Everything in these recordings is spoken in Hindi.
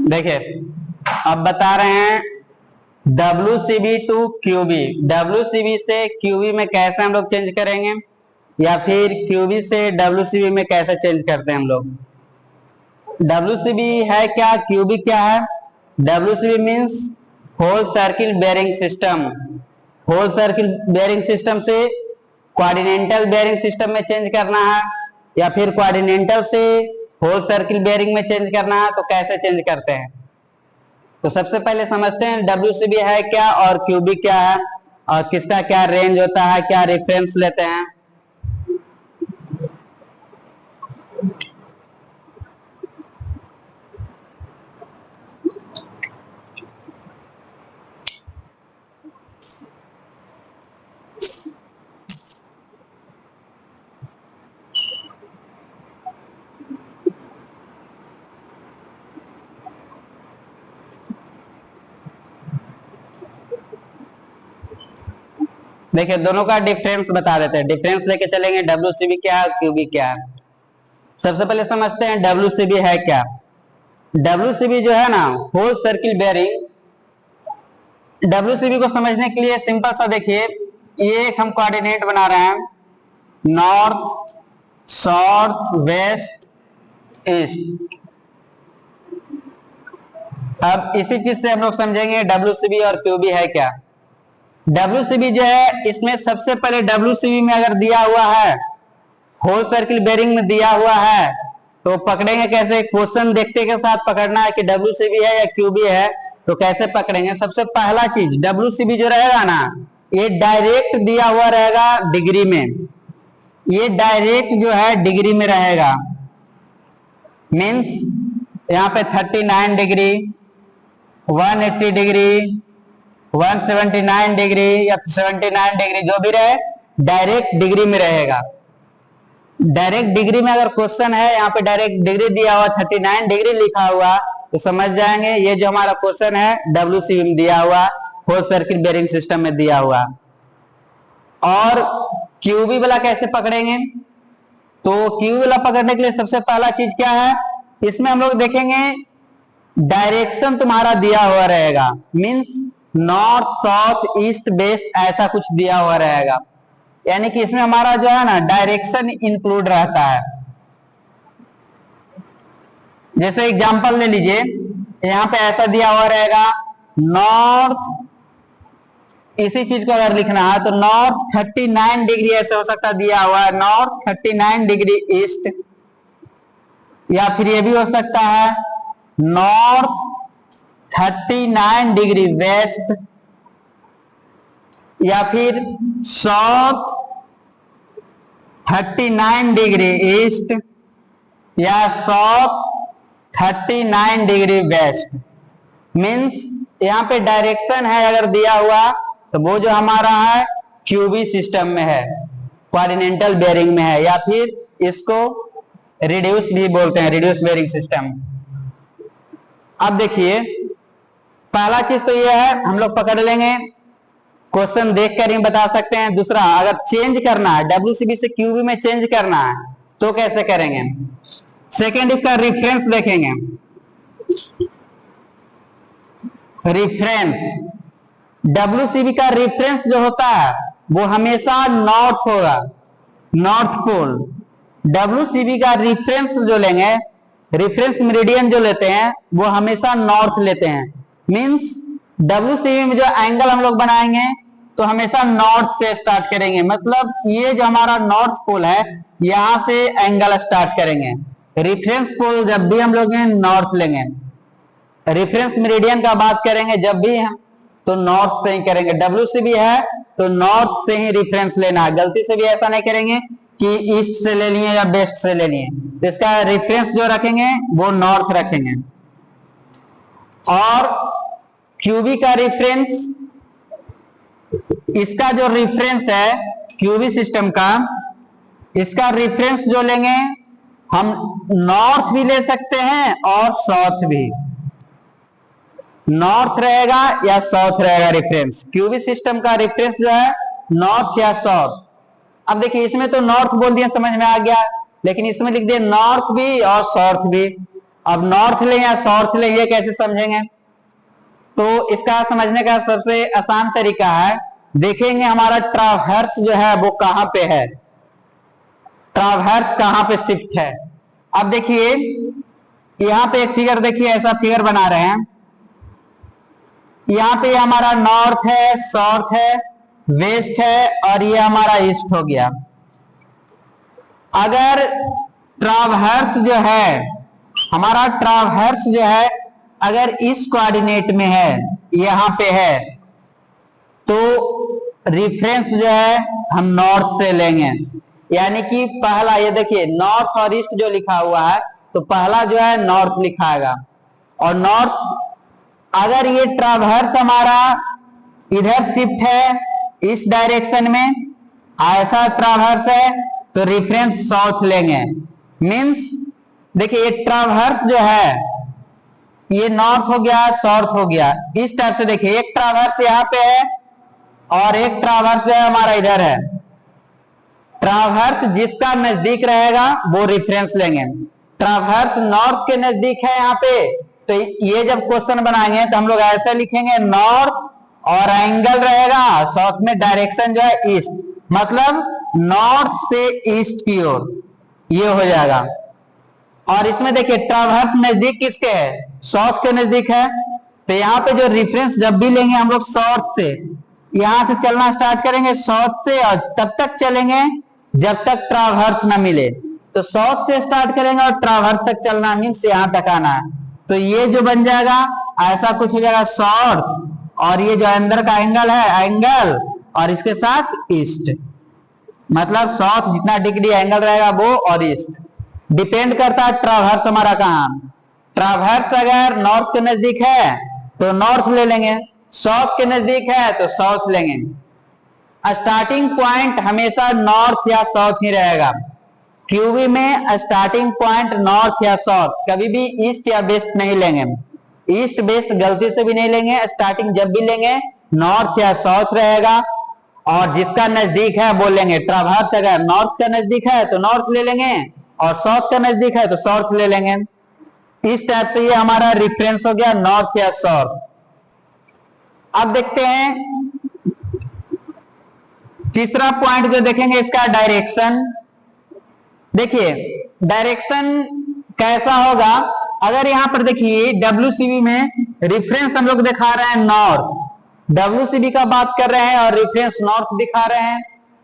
देखिए अब बता रहे हैं WCB टू QB। WCB से QB में कैसे हम लोग चेंज करेंगे, या फिर QB से WCB में कैसे चेंज करते हैं हम लोग। WCB है क्या, QB क्या है। WCB means whole circle bearing system. Whole circle bearing system से क्वाड्रिनेंटल बेयरिंग सिस्टम में चेंज करना है, या फिर क्वाड्रिनेंटल से होल सर्किल बेयरिंग में चेंज करना है, तो कैसे चेंज करते हैं। तो सबसे पहले समझते हैं WCB है क्या और QB क्या है, और किसका क्या रेंज होता है, क्या रेफरेंस लेते हैं। देखिए दोनों का डिफरेंस बता देते हैं, डिफरेंस लेके चलेंगे। WCB क्या है, QB क्या है। सबसे पहले समझते हैं WCB है क्या। WCB जो है ना, होल सर्किल बेयरिंग। WCB को समझने के लिए सिंपल सा देखिए, ये एक हम कोऑर्डिनेट बना रहे हैं, नॉर्थ साउथ वेस्ट ईस्ट। अब इसी चीज से हम लोग समझेंगे WCB और QB है क्या। WCB जो है, इसमें सबसे पहले WCB में अगर दिया हुआ है, होल सर्किल बेयरिंग में दिया हुआ है, तो पकड़ेंगे कैसे। क्वेश्चन देखते के साथ पकड़ना है कि WCB है या QB है, तो कैसे पकड़ेंगे। सबसे पहला चीज WCB जो रहेगा ना, ये डायरेक्ट दिया हुआ रहेगा डिग्री में। ये डायरेक्ट जो है डिग्री में रहेगा, मीन्स यहाँ पे 39 डिग्री, 180 डिग्री, 179 डिग्री या 79 डिग्री, जो भी रहे डायरेक्ट डिग्री में रहेगा। डायरेक्ट डिग्री में अगर क्वेश्चन है, यहाँ पे डायरेक्ट डिग्री दिया हुआ 39 डिग्री लिखा हुआ, तो समझ जाएंगे ये जो हमारा क्वेश्चन है WCB में दिया हुआ, होल सर्किल बेयरिंग सिस्टम में दिया हुआ। और QB वाला कैसे पकड़ेंगे, तो QB वाला पकड़ने के लिए सबसे पहला चीज क्या है, इसमें हम लोग देखेंगे डायरेक्शन तुम्हारा दिया हुआ रहेगा, means north south east west ऐसा कुछ दिया हुआ रहेगा। यानी कि इसमें हमारा जो है ना डायरेक्शन इंक्लूड रहता है। जैसे एग्जांपल ले लीजिए, यहाँ पे ऐसा दिया हुआ रहेगा नॉर्थ, इसी चीज को अगर लिखना है तो नॉर्थ 39 डिग्री ऐसे हो सकता दिया हुआ है, नॉर्थ 39 डिग्री ईस्ट, या फिर ये भी हो सकता है नॉर्थ 39 डिग्री वेस्ट, या फिर साउथ 39 डिग्री ईस्ट, या साउथ 39 डिग्री वेस्ट। मीन्स यहाँ पे डायरेक्शन है अगर दिया हुआ, तो वो जो हमारा है QB सिस्टम में है, क्वाड्रिनेंटल बेयरिंग में है, या फिर इसको रिड्यूस भी बोलते हैं, रिड्यूस बेयरिंग सिस्टम। अब देखिए पहला चीज तो ये है, हम लोग पकड़ लेंगे, क्वेश्चन देखकर ही बता सकते हैं। दूसरा, अगर चेंज करना है WCB से QB में चेंज करना है तो कैसे करेंगे। सेकेंड, इसका रिफरेंस देखेंगे। रिफरेंस, WCB का रिफरेंस जो होता है वो हमेशा नॉर्थ होगा, नॉर्थ पोल। WCB का रिफरेंस जो लेंगे, रिफरेंस मेरिडियन जो लेते हैं, वो हमेशा नॉर्थ लेते हैं। मींस WCB में जो एंगल हम लोग बनाएंगे तो हमेशा नॉर्थ से स्टार्ट करेंगे, मतलब ये जो हमारा नॉर्थ पोल है यहां से एंगल स्टार्ट करेंगे। रिफरेंस पोल जब भी हम लोग नॉर्थ लेंगे, रेफरेंस मेरिडियन का बात करेंगे जब भी हम, तो नॉर्थ से ही करेंगे। WCB है तो नॉर्थ से ही रेफरेंस लेना है, गलती से भी ऐसा नहीं करेंगे कि ईस्ट से ले लिए या वेस्ट से ले लिए। तो इसका रेफरेंस जो रखेंगे वो नॉर्थ रखेंगे। और QB का रेफरेंस, इसका जो रेफरेंस है QB सिस्टम का, इसका रेफरेंस जो लेंगे हम नॉर्थ भी ले सकते हैं और साउथ भी, नॉर्थ रहेगा या साउथ रहेगा रेफरेंस। QB सिस्टम का रेफरेंस जो है नॉर्थ या साउथ। अब देखिए इसमें तो नॉर्थ बोल दिया, समझ में आ गया, लेकिन इसमें लिख दिया नॉर्थ भी और साउथ भी। अब नॉर्थ ले या साउथ ले, ये कैसे समझेंगे? तो इसका समझने का सबसे आसान तरीका है, देखेंगे हमारा ट्रावर्स जो है वो कहां पे है, ट्रावर्स कहां पे शिफ्ट है। अब देखिए यहां पे एक फिगर, देखिए ऐसा फिगर बना रहे हैं, यहां पे हमारा नॉर्थ है, साउथ है, वेस्ट है और ये हमारा ईस्ट हो गया। अगर ट्रावर्स जो है, हमारा ट्रावर्स जो है अगर इस कोऑर्डिनेट में है, यहां पे है, तो रिफरेंस जो है हम नॉर्थ से लेंगे। यानी कि पहला ये देखिए नॉर्थ और ईस्ट जो लिखा हुआ है, तो पहला जो है नॉर्थ लिखाएगा। और नॉर्थ अगर ये ट्रावर्स हमारा इधर शिफ्ट है इस डायरेक्शन में, ऐसा ट्रावर्स है, तो रिफरेंस साउथ लेंगे। मींस देखिए ये ट्रावर्स जो है ये नॉर्थ हो गया, साउथ हो गया, इस टाइप से। देखिए एक ट्रावर्स यहाँ पे है और एक ट्रावर्स जो है हमारा इधर है। ट्रावर्स जिसका नजदीक रहेगा वो रेफरेंस लेंगे। ट्रावर्स नॉर्थ के नजदीक है यहाँ पे, तो ये जब क्वेश्चन बनाएंगे तो हम लोग ऐसे लिखेंगे नॉर्थ और एंगल रहेगा साउथ में, डायरेक्शन जो है ईस्ट, मतलब नॉर्थ से ईस्ट की ओर ये हो जाएगा। और इसमें देखिए ट्रावर्स नजदीक किसके है, साउथ के नजदीक है, तो यहाँ पे जो रेफरेंस जब भी लेंगे हम लोग साउथ से, यहां से चलना स्टार्ट करेंगे साउथ से, और तब तक चलेंगे जब तक ट्रावर्स ना मिले। तो साउथ से स्टार्ट करेंगे और ट्रावर्स तक चलना, मीन्स यहां तक आना है। तो ये जो बन जाएगा ऐसा कुछ हो जाएगा साउथ, और ये जो अंदर का एंगल है एंगल, और इसके साथ ईस्ट, मतलब साउथ जितना डिग्री एंगल रहेगा वो, और ईस्ट डिपेंड करता है ट्रावर्स हमारा कहां। ट्रावर्स अगर नॉर्थ के नजदीक है तो नॉर्थ ले लेंगे, साउथ के नजदीक है तो साउथ लेंगे। स्टार्टिंग पॉइंट हमेशा नॉर्थ या साउथ ही रहेगा। क्यूबी में स्टार्टिंग पॉइंट नॉर्थ या साउथ, कभी भी ईस्ट या वेस्ट नहीं लेंगे। ईस्ट वेस्ट गलती से भी नहीं लेंगे, स्टार्टिंग जब भी लेंगे नॉर्थ या साउथ रहेगा, और जिसका नजदीक है वो लेंगे। ट्रावर्स अगर नॉर्थ का नजदीक है तो नॉर्थ ले लेंगे, और साउथ का नजदीक है तो साउथ ले लेंगे। इस टाइप से ये हमारा रेफरेंस हो गया नॉर्थ या साउथ। अब देखते हैं तीसरा पॉइंट जो देखेंगे, इसका डायरेक्शन। देखिए डायरेक्शन कैसा होगा, अगर यहां पर देखिए WCB में रेफरेंस हम लोग दिखा रहे हैं नॉर्थ, WCB का बात कर रहे हैं और रेफरेंस नॉर्थ दिखा रहे हैं,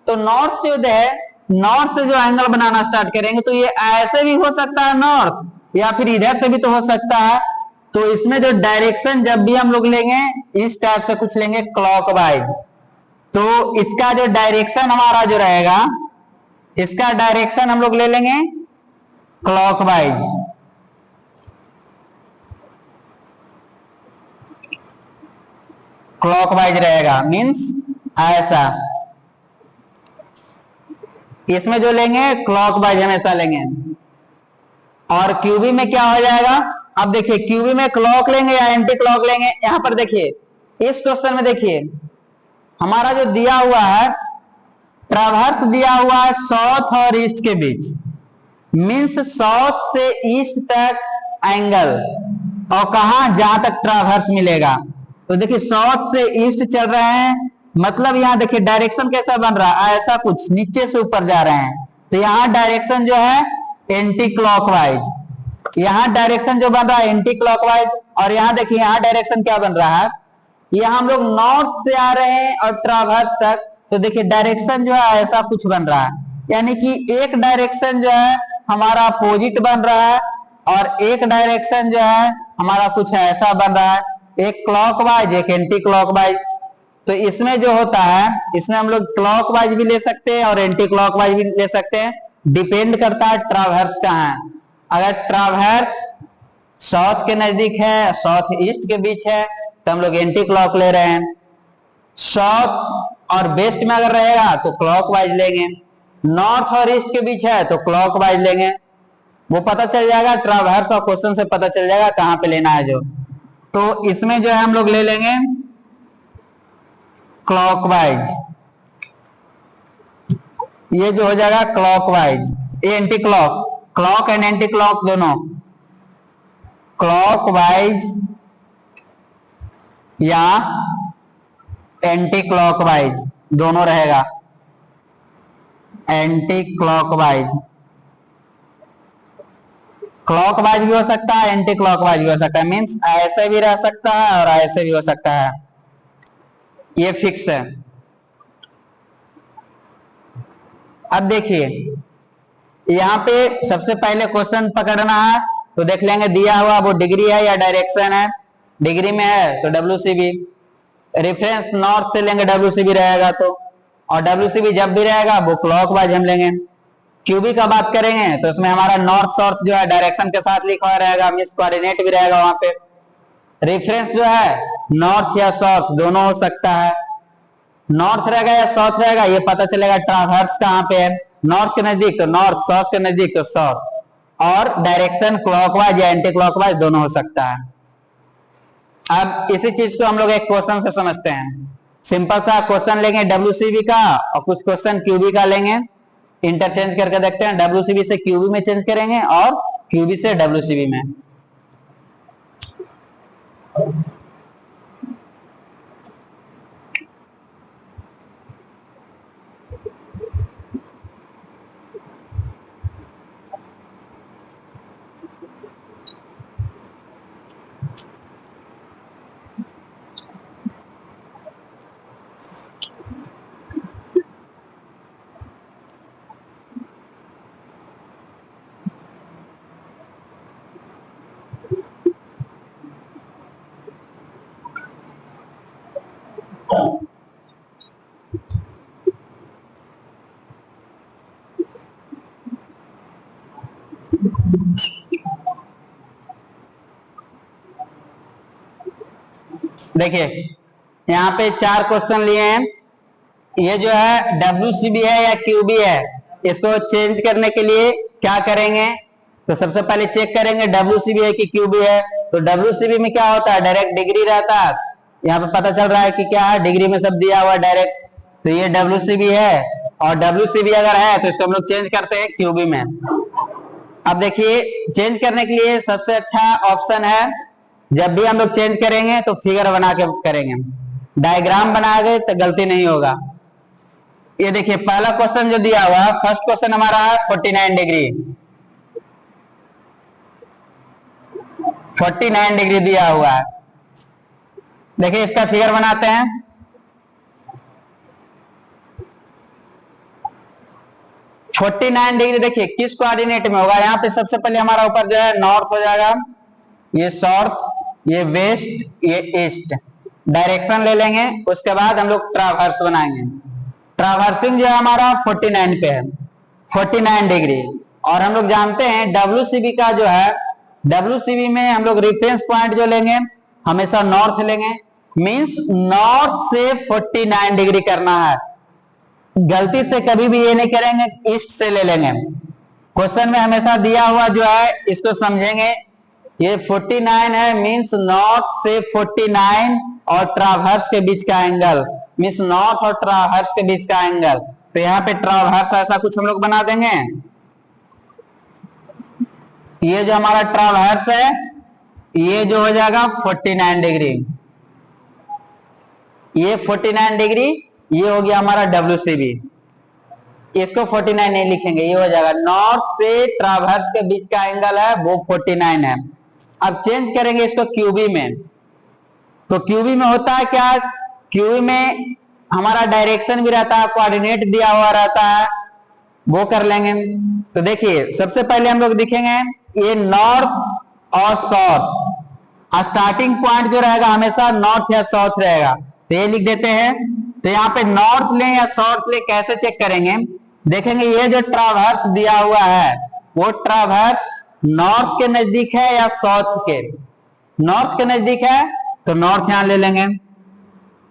तो नॉर्थ से जो है, नॉर्थ से जो एंगल बनाना स्टार्ट करेंगे तो ये ऐसे भी हो सकता है नॉर्थ, या फिर इधर से भी तो हो सकता है। तो इसमें जो डायरेक्शन जब भी हम लोग लेंगे इस टाइप से कुछ लेंगे क्लॉकवाइज, तो इसका जो डायरेक्शन हमारा जो रहेगा, इसका डायरेक्शन हम लोग ले लेंगे क्लॉकवाइज। क्लॉकवाइज रहेगा मींस ऐसा, इसमें जो लेंगे क्लॉकवाइज हमेशा लेंगे। और क्यूबी में क्या हो जाएगा, अब देखिए क्यूबी में क्लॉक लेंगे या एंटी क्लॉक लेंगे। यहां पर देखिए इस क्वेश्चन में देखिए हमारा जो दिया हुआ है, ट्रावर्स दिया हुआ है साउथ और ईस्ट के बीच, मींस साउथ से ईस्ट तक एंगल, और कहा जहां तक ट्रावर्स मिलेगा। तो देखिए साउथ से ईस्ट चल रहे हैं, मतलब यहां देखिए डायरेक्शन कैसा बन रहा है, ऐसा कुछ नीचे से ऊपर जा रहे हैं, तो यहां डायरेक्शन जो है एंटी क्लॉकवाइज, यहां डायरेक्शन जो बन रहा है एंटी क्लॉकवाइज। और यहां देखिए यहां डायरेक्शन क्या बन रहा है, यहां हम लोग नॉर्थ से आ रहे हैं और ट्रावर्स तक, तो देखिए डायरेक्शन जो है ऐसा कुछ बन रहा है, यानी कि एक डायरेक्शन जो है हमारा अपोजिट बन रहा है, और एक डायरेक्शन जो है हमारा कुछ ऐसा बन रहा है, एक क्लॉकवाइज एक एंटी क्लॉकवाइज। तो इसमें जो होता है, इसमें हम लोग क्लॉकवाइज भी ले सकते हैं और एंटी क्लॉकवाइज भी ले सकते हैं, डिपेंड करता है ट्रावर्स कहाँ है। अगर ट्रावर्स साउथ के नजदीक है, साउथ ईस्ट के बीच है, तो हम लोग एंटी क्लॉक ले रहे हैं। साउथ और वेस्ट में अगर रहेगा तो क्लॉकवाइज लेंगे, नॉर्थ और ईस्ट के बीच है तो क्लॉकवाइज लेंगे। वो पता चल जाएगा ट्रावर्स और क्वेश्चन से पता चल जाएगा कहां पे लेना है जो। तो इसमें जो है हम लोग ले लेंगे क्लॉकवाइज, ये जो हो जाएगा क्लॉकवाइज, ये anti clock, clock and anti clock दोनों। क्लॉकवाइज या एंटी क्लॉकवाइज, दोनों रहेगा। एंटी क्लॉकवाइज, क्लॉकवाइज भी हो सकता है, एंटी क्लॉकवाइज भी हो सकता है, मीन्स ऐसे भी रह सकता है और ऐसे भी हो सकता है, ये फिक्स है। अब देखिए यहाँ पे सबसे पहले क्वेश्चन पकड़ना है, तो देख लेंगे दिया हुआ वो डिग्री है या डायरेक्शन है। डिग्री में है तो WCB, रेफरेंस नॉर्थ से लेंगे WCB रहेगा तो, और WCB जब भी रहेगा वो क्लॉकवाइज हम लेंगे। QB का बात करेंगे तो इसमें हमारा नॉर्थ साउथ जो है डायरेक्शन के साथ लिखा हुआ रहेगा, मींस कोऑर्डिनेट भी रहेगा वहां पे। रेफरेंस जो है नॉर्थ या साउथ दोनों हो सकता है, नॉर्थ रहेगा या साउथ रहेगा ये पता चलेगा ट्रावर्स कहाँ पे है, नॉर्थ के नजदीक तो नॉर्थ, साउथ के नजदीक तो साउथ, और डायरेक्शन क्लॉकवाइज या एंटी क्लॉकवाइज दोनों हो सकता है। अब इसी चीज को हम लोग एक क्वेश्चन से समझते हैं। सिंपल सा क्वेश्चन लेंगे WCB का और कुछ क्वेश्चन QB का लेंगे, इंटरचेंज करके देखते हैं। WCB से QB में चेंज करेंगे और QB से WCB में। देखिए यहाँ पे 4 क्वेश्चन लिए हैं, ये जो है WCB है या QB है, इसको चेंज करने के लिए क्या करेंगे, तो सबसे पहले चेक करेंगे WCB है कि QB है। तो WCB में क्या होता है, डायरेक्ट डिग्री रहता है, यहाँ पे पता चल रहा है कि क्या है, डिग्री में सब दिया हुआ डायरेक्ट, तो ये WCB है। और WCB अगर है तो इसको हम लोग चेंज करते हैं QB में। अब देखिए चेंज करने के लिए सबसे अच्छा ऑप्शन है, जब भी हम लोग चेंज करेंगे तो फिगर बना के करेंगे, डायग्राम बनाएंगे तो गलती नहीं होगा। ये देखिए पहला क्वेश्चन जो दिया हुआ है, फर्स्ट क्वेश्चन हमारा है 49 डिग्री, 49 डिग्री दिया हुआ है। देखिए इसका फिगर बनाते हैं। फोर्टी 49 डिग्री देखिए किस कोऑर्डिनेट में होगा, यहाँ पे सबसे पहले हमारा ऊपर जो है नॉर्थ हो जाएगा, ये साउथ, ये वेस्ट, ये ईस्ट, डायरेक्शन ले लेंगे। उसके बाद हम लोग ट्रावर्स बनाएंगे। ट्रावर्सिंग जो है हमारा 49 पे है, 49 डिग्री। और हम लोग जानते हैं WCB का जो है, WCB में हम लोग रेफरेंस पॉइंट जो लेंगे हमेशा नॉर्थ लेंगे, मींस नॉर्थ से 49 डिग्री करना है। गलती से कभी भी ये नहीं करेंगे ईस्ट से ले लेंगे। क्वेश्चन में हमेशा दिया हुआ जो है इसको समझेंगे, ये 49 है मींस नॉर्थ से 49 और ट्रावर्स के बीच का एंगल, मींस नॉर्थ और ट्रावर्स के बीच का एंगल। तो यहाँ पे ट्रावर्स ऐसा कुछ हम लोग बना देंगे। ये जो हमारा ट्रावर्स है ये जो हो जाएगा 49 डिग्री, ये 49 डिग्री, ये हो गया हमारा WCB। इसको 49 नहीं लिखेंगे, ये हो जाएगा नॉर्थ से ट्रावर्स के बीच का एंगल है वो 49 है। अब चेंज करेंगे इसको QB में, तो QB में होता है क्या, QB में हमारा डायरेक्शन भी रहता है, कोऑर्डिनेट दिया हुआ रहता है, वो कर लेंगे। तो देखिए सबसे पहले हम लोग दिखेंगे ये नॉर्थ और साउथ, स्टार्टिंग पॉइंट जो रहेगा हमेशा नॉर्थ या साउथ रहेगा, तो ये लिख देते हैं। तो यहाँ पे नॉर्थ ले या साउथ ले कैसे चेक करेंगे, देखेंगे ये जो ट्रावर्स दिया हुआ है वो ट्रावर्स नॉर्थ के नजदीक है या साउथ के, नॉर्थ के नजदीक है तो नॉर्थ यहां ले लेंगे।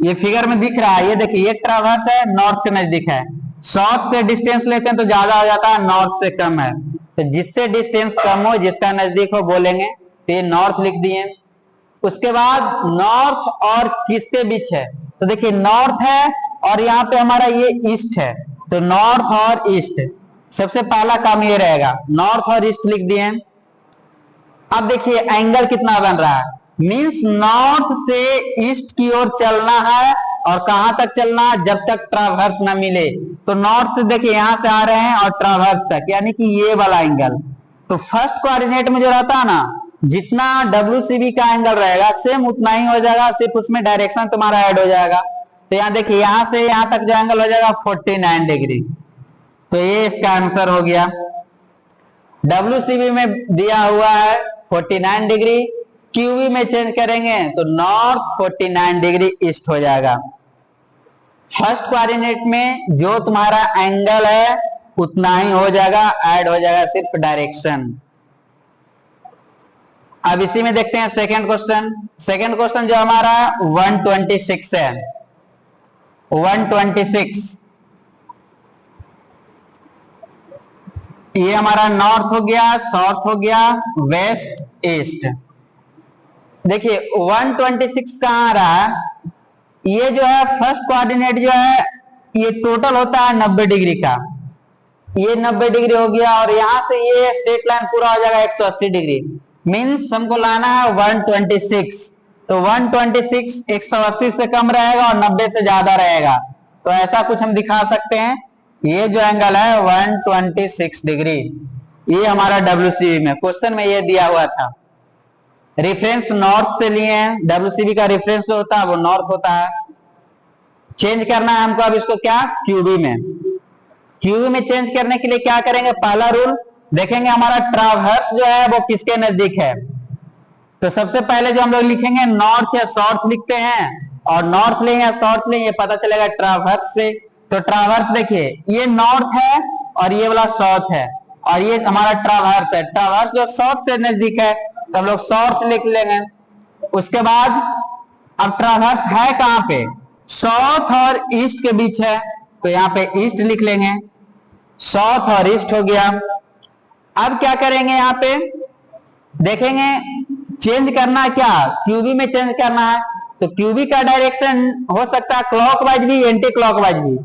ये फिगर में दिख रहा है, ये देखिए ये ट्रावर्स है नॉर्थ के नजदीक है, साउथ से डिस्टेंस लेते हैं तो ज्यादा हो जाता है, नॉर्थ से कम है, तो जिससे डिस्टेंस कम हो जिसका नजदीक हो बोलेंगे, तो ये नॉर्थ लिख दिए। उसके बाद नॉर्थ और किसके बीच है, तो देखिए नॉर्थ है और यहाँ पे हमारा ये ईस्ट है, तो नॉर्थ और ईस्ट, सबसे पहला काम ये रहेगा नॉर्थ और ईस्ट लिख दिए। अब देखिए एंगल कितना बन रहा है, मीन्स नॉर्थ से ईस्ट की ओर चलना है, और कहां तक चलना है, जब तक ट्रावर्स ना मिले। तो नॉर्थ से देखिए यहां से आ रहे हैं और ट्रावर्स तक, यानी कि ये वाला एंगल। तो फर्स्ट कोऑर्डिनेट में जो रहता है ना, जितना WCB का एंगल रहेगा सेम उतना ही हो जाएगा, सिर्फ उसमें डायरेक्शन तुम्हारा ऐड हो जाएगा। तो यहाँ देखिए यहां से यहां तक जो एंगल हो जाएगा 49 डिग्री। तो ये इसका आंसर हो गया। WCB में दिया हुआ है 49 डिग्री, QV में चेंज करेंगे तो नॉर्थ 49 डिग्री ईस्ट हो जाएगा। फर्स्ट कोऑर्डिनेट में जो तुम्हारा एंगल है उतना ही हो जाएगा, ऐड हो जाएगा सिर्फ डायरेक्शन। अब इसी में देखते हैं सेकंड क्वेश्चन। सेकंड क्वेश्चन जो हमारा 126 है, 126 ये हमारा नॉर्थ हो गया, साउथ हो गया, वेस्ट, ईस्ट। देखिए 126 कहां आ रहा है, ये जो है फर्स्ट कोऑर्डिनेट जो है ये टोटल होता है 90 डिग्री का, ये 90 डिग्री हो गया, और यहां से ये स्ट्रेट लाइन पूरा हो जाएगा 180 डिग्री। मीन्स हमको लाना है 126। तो 126 180 से कम रहेगा और 90 से ज्यादा रहेगा। तो ऐसा कुछ हम दिखा सकते हैं, ये जो एंगल है 126 डिग्री, ये हमारा WCB में क्वेश्चन में ये दिया हुआ था। रेफरेंस नॉर्थ से लिए हैं, WCB का रेफरेंस जो होता है वो नॉर्थ होता है। चेंज करना है हमको अब इसको क्या, QB में। QB में चेंज करने के लिए क्या करेंगे, पहला रूल देखेंगे हमारा ट्रावर्स जो है वो किसके नजदीक है। तो सबसे पहले जो हम लोग लिखेंगे नॉर्थ या साउथ लिखते हैं, और नॉर्थ लें या साउथ लें ये पता चलेगा ट्रावर्स से। तो ट्रावर्स देखिए ये नॉर्थ है और ये वाला साउथ है, और ये हमारा ट्रावर्स है। ट्रावर्स जो साउथ से नजदीक है तो हम लोग साउथ लिख लेंगे। उसके बाद अब ट्रावर्स है कहां पे, साउथ और ईस्ट के बीच है, तो यहाँ पे ईस्ट लिख लेंगे। साउथ और ईस्ट हो गया। अब क्या करेंगे, यहाँ पे देखेंगे चेंज करना क्या, QB में चेंज करना है। तो QB का डायरेक्शन हो सकता है क्लॉकवाइज भी, एंटी क्लॉकवाइज भी।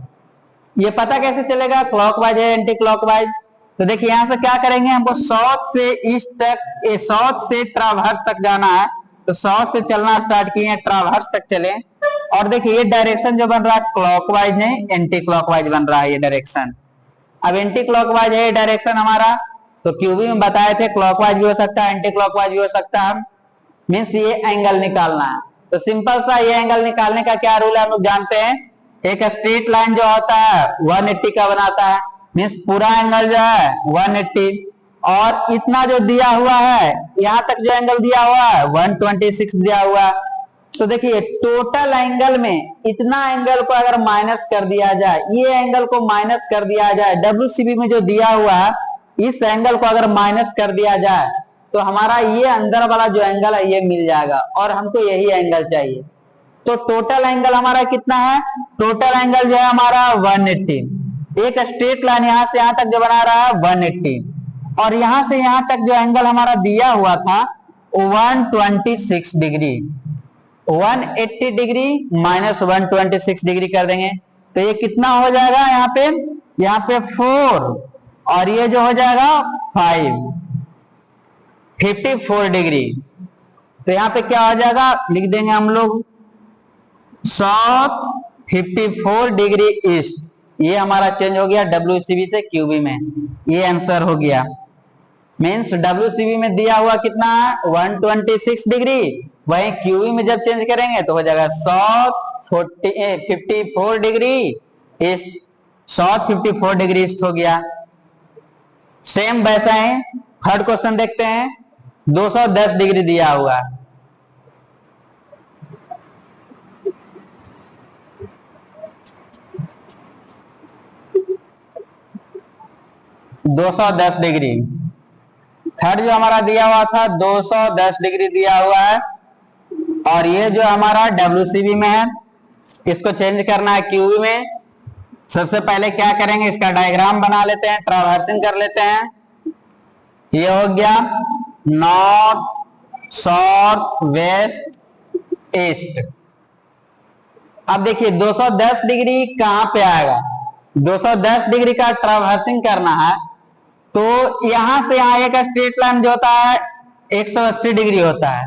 ये पता कैसे चलेगा क्लॉकवाइज है एंटी क्लॉकवाइज। तो देखिए यहां से क्या करेंगे, हमको साउथ से ईस्ट तक, साउथ से ट्रावर्स तक जाना है। तो साउथ से चलना स्टार्ट किए, ट्रावर्स तक चले, और देखिए ये डायरेक्शन जो बन रहा है क्लॉकवाइज नहीं एंटी क्लॉकवाइज बन रहा है ये डायरेक्शन। अब एंटी क्लॉकवाइज है डायरेक्शन हमारा, तो QB में बताए थे क्लॉकवाइज भी हो सकता है एंटी क्लॉकवाइज भी हो सकता है। मीन्स ये एंगल निकालना है। तो सिंपल सा ये एंगल निकालने का क्या रूल है हम लोग जानते हैं, एक स्ट्रेट लाइन जो होता है 180 का बनाता है, मीन्स पूरा एंगल जो है 180, और इतना जो दिया हुआ है यहां तक जो एंगल दिया हुआ है 126 दिया हुआ है। तो देखिए टोटल एंगल में इतना एंगल को अगर माइनस कर दिया जाए, ये एंगल को माइनस कर दिया जाए, WCB में जो दिया हुआ है इस एंगल को अगर माइनस कर दिया जाए तो हमारा ये अंदर वाला जो एंगल है ये मिल जाएगा, और हमको यही एंगल चाहिए। तो टोटल एंगल हमारा कितना है, टोटल एंगल जो है हमारा 180। एक स्ट्रेट लाइन यहां से यहां तक जो बना रहा है 180, और यहां से यहां तक जो एंगल हमारा दिया हुआ था 126 डिग्री। 180 डिग्री माइनस 126 डिग्री कर देंगे तो ये कितना हो जाएगा, यहाँ पे 4, और ये जो हो जाएगा 5, 54 डिग्री। तो यहाँ पे क्या हो जाएगा, लिख देंगे हम लोग साउथ 54 डिग्री ईस्ट। ये हमारा चेंज हो गया WCB से QB में, ये आंसर हो गया। मीन्स WCB में दिया हुआ कितना है 126 डिग्री, वहीं QB में जब चेंज करेंगे तो हो जाएगा south 54 degree east, south 54 degree east हो गया। सेम वैसा है थर्ड क्वेश्चन देखते हैं, 210 डिग्री दिया हुआ है। $210 डिग्री, थर्ड जो हमारा दिया हुआ था 210 डिग्री दिया हुआ है, और ये जो हमारा WCB में है इसको चेंज करना है QB में। सबसे पहले क्या करेंगे, इसका डायग्राम बना लेते हैं, ट्रावर्सिंग कर लेते हैं। ये हो गया नॉर्थ साउथ वेस्ट ईस्ट। अब देखिए 210 डिग्री कहां पे आएगा, 210 डिग्री का ट्रावर्सिंग करना है तो यहां से यहां एक स्ट्रेट लाइन जो होता है 180 डिग्री होता है,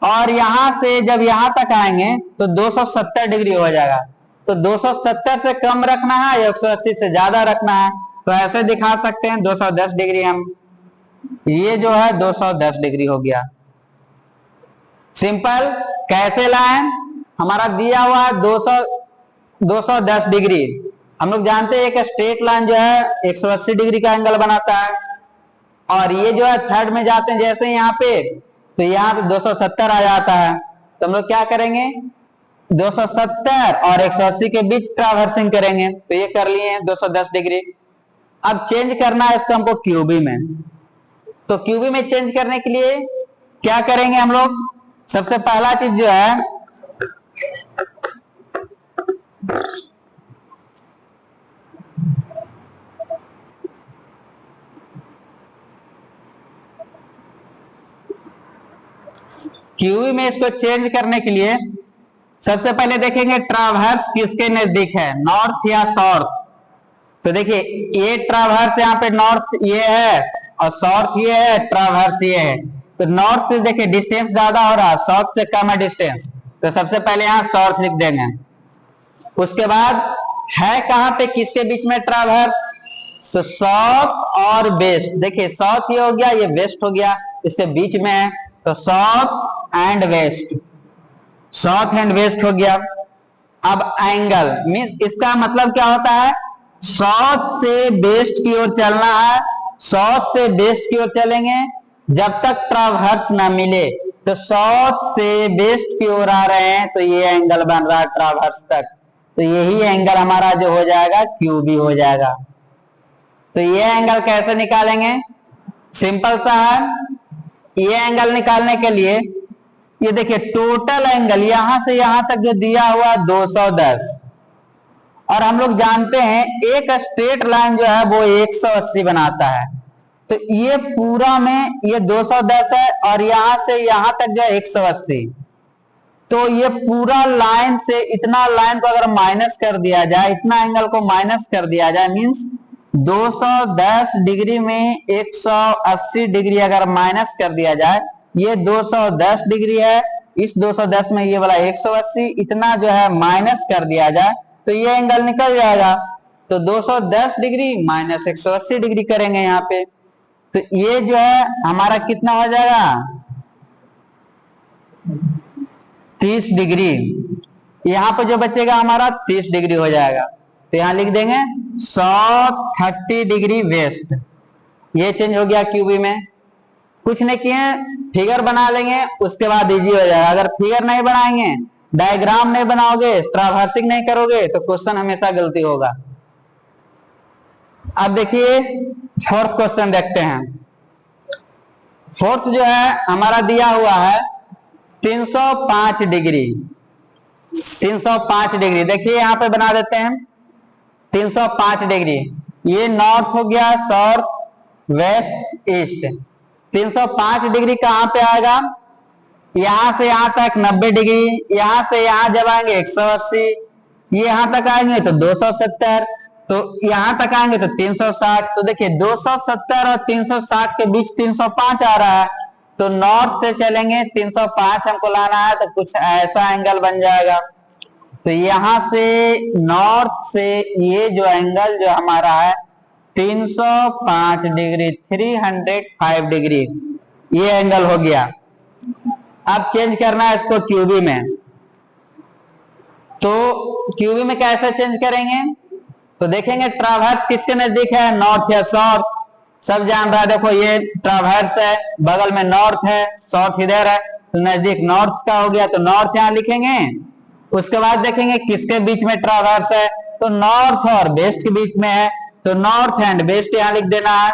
और यहां से जब यहां तक आएंगे तो 270 डिग्री हो जाएगा। तो 270 से कम रखना है या 180 से ज्यादा रखना है, तो ऐसे दिखा सकते हैं 210 डिग्री। हम ये जो है 210 डिग्री हो गया। सिंपल। कैसे लाएं? हमारा दिया हुआ है 210 डिग्री। हम लोग जानते हैं एक स्ट्रेट लाइन जो है 180 डिग्री का एंगल बनाता है, और ये जो है थर्ड में जाते हैं जैसे यहाँ पे, तो यहाँ पे 270 आ जाता है। तो हम लोग क्या करेंगे, 270 और 180 के बीच ट्रावर्सिंग करेंगे। तो ये कर लिए 210 डिग्री। अब चेंज करना है इसको हमको क्यूबी में। तो क्यूबी में चेंज करने के लिए क्या करेंगे हम लोग, सबसे पहला चीज जो है क्यूबी में इसको चेंज करने के लिए सबसे पहले देखेंगे ट्रावर्स किसके नजदीक है, नॉर्थ या साउथ। तो देखिए ये ट्रावर्स यहाँ पे नॉर्थ ये है और साउथ ये है, ट्रावर्स ये है। तो नॉर्थ से देखिए डिस्टेंस ज्यादा हो रहा है, साउथ से कम है डिस्टेंस, तो सबसे पहले यहाँ साउथ लिख देंगे। उसके बाद है कहाँ पे किसके बीच में ट्रावर्स, तो साउथ और वेस्ट। देखिए साउथ ये हो गया, ये वेस्ट हो गया, इसके बीच में है, तो south and west, south and west हो गया। अब एंगल मीन्स इसका मतलब क्या होता है, साउथ से वेस्ट की ओर चलना है, साउथ से वेस्ट की ओर चलेंगे जब तक ट्रावर्स ना मिले। तो साउथ से वेस्ट की ओर आ रहे हैं तो ये एंगल बन रहा है ट्रावर्स तक, तो यही एंगल हमारा जो हो जाएगा क्यूबी हो जाएगा। तो ये एंगल कैसे निकालेंगे, सिंपल सा है। ये एंगल निकालने के लिए ये देखिए टोटल एंगल यहां से यहां तक जो दिया हुआ 210, और हम लोग जानते हैं एक स्ट्रेट लाइन जो है वो 180 बनाता है। तो ये पूरा में ये 210 है और यहां से यहां तक जो है 180। तो ये पूरा लाइन से इतना लाइन को अगर माइनस कर दिया जाए, इतना एंगल को माइनस कर दिया जाए, मीन्स 210 डिग्री में 180 डिग्री अगर माइनस कर दिया जाए, ये 210 डिग्री है, इस 210 में ये वाला 180, इतना जो है माइनस कर दिया जाए तो ये एंगल निकल जाएगा। तो 210 डिग्री माइनस 180 डिग्री करेंगे यहाँ पे, तो ये जो है हमारा कितना हो जाएगा 30 डिग्री। यहाँ पे जो बचेगा हमारा 30 डिग्री हो जाएगा। तो यहाँ लिख देंगे 130 डिग्री वेस्ट। ये चेंज हो गया क्यूबी में। कुछ नहीं किए, फिगर बना लेंगे, उसके बाद इजी हो जाएगा। अगर फिगर नहीं बनाएंगे, डायग्राम नहीं बनाओगे, ट्रावर्सिंग नहीं करोगे तो क्वेश्चन हमेशा गलती होगा। अब देखिए फोर्थ क्वेश्चन देखते हैं। फोर्थ जो है हमारा दिया हुआ है 305 डिग्री। 305 डिग्री देखिए यहां पे बना देते हैं 305 डिग्री। ये नॉर्थ हो गया, साउथ, वेस्ट, ईस्ट। 305 डिग्री कहां पे आएगा, यहां से यहां तक 90 डिग्री, यहां से यहां जब आएंगे 180, ये यहां तक आएंगे तो 270, तो यहां तक आएंगे तो 360। तो देखिए 270 और 360 के बीच 305 आ रहा है, तो नॉर्थ से चलेंगे 305 हमको लाना है, तो कुछ ऐसा एंगल बन जाएगा। तो यहां से नॉर्थ से ये जो एंगल जो हमारा है 305 डिग्री, 305 डिग्री, ये एंगल हो गया। अब चेंज करना है इसको क्यूबी में। तो क्यूबी में कैसे चेंज करेंगे, तो देखेंगे ट्रावर्स किसके नजदीक है, नॉर्थ या साउथ। सब जान रहा है, देखो ये ट्रावर्स है, बगल में नॉर्थ है, साउथ इधर है, तो नजदीक नॉर्थ का हो गया, तो नॉर्थ यहां लिखेंगे। उसके बाद देखेंगे किसके बीच में ट्रावर्स है, तो नॉर्थ और वेस्ट के बीच में है, तो नॉर्थ एंड वेस्ट यहां लिख देना है।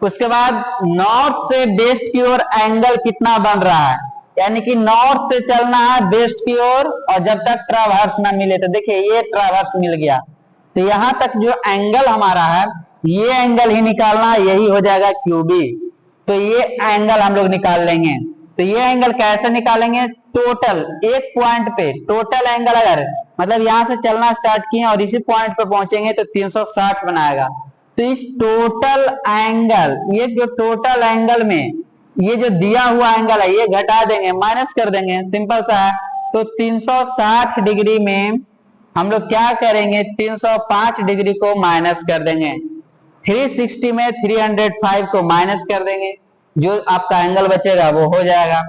उसके बाद नॉर्थ से वेस्ट की ओर एंगल कितना बन रहा है, यानी कि नॉर्थ से चलना है वेस्ट की ओर, और जब तक ट्रावर्स ना मिले, तो देखिए ये ट्रावर्स मिल गया, तो यहां तक जो एंगल हमारा है ये एंगल ही निकालना, यही हो जाएगा क्यूबी। तो ये एंगल हम लोग निकाल लेंगे। तो ये एंगल कैसे निकालेंगे, टोटल एक पॉइंट पे टोटल एंगल, अगर मतलब यहां से चलना स्टार्ट किए और इसी पॉइंट पे पहुंचेंगे तो 360 बनाएगा। तो इस टोटल एंगल, ये जो टोटल एंगल में ये जो दिया हुआ एंगल है ये घटा देंगे, माइनस कर देंगे, सिंपल सा है। तो 360 डिग्री में हम लोग क्या करेंगे, 305 डिग्री को माइनस कर देंगे, 360 में 305 को माइनस कर देंगे, जो आपका एंगल बचेगा वो हो जाएगा।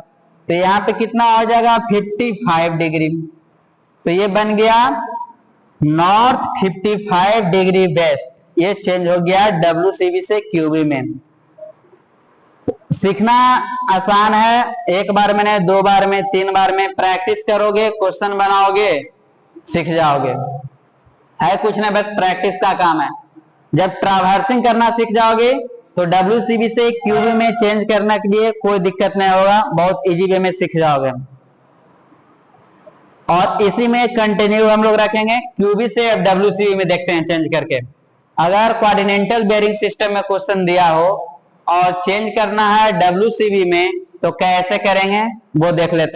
तो यहाँ पे कितना हो जाएगा, 55 डिग्री। तो ये बन गया नॉर्थ 55 डिग्री वेस्ट। ये चेंज हो गया WCB से QB में। सीखना आसान है, एक बार में नहीं, 2 बार में, 3 बार में प्रैक्टिस करोगे, क्वेश्चन बनाओगे, सीख जाओगे। है कुछ नहीं, बस प्रैक्टिस का काम है। जब ट्रावर्सिंग करना सीख जाओगे तो WCB से QB में चेंज करने के लिए कोई दिक्कत नहीं होगा, बहुत इजी वे में सीख जाओगे। और इसी में कंटिन्यू हम लोग रखेंगे, QB से अब WCB में देखते हैं चेंज करके। अगर क्वाड्रिलेटरल बेयरिंग सिस्टम में क्वेश्चन दिया हो और चेंज करना है WCB में तो कैसे करेंगे वो देख लेते हैं।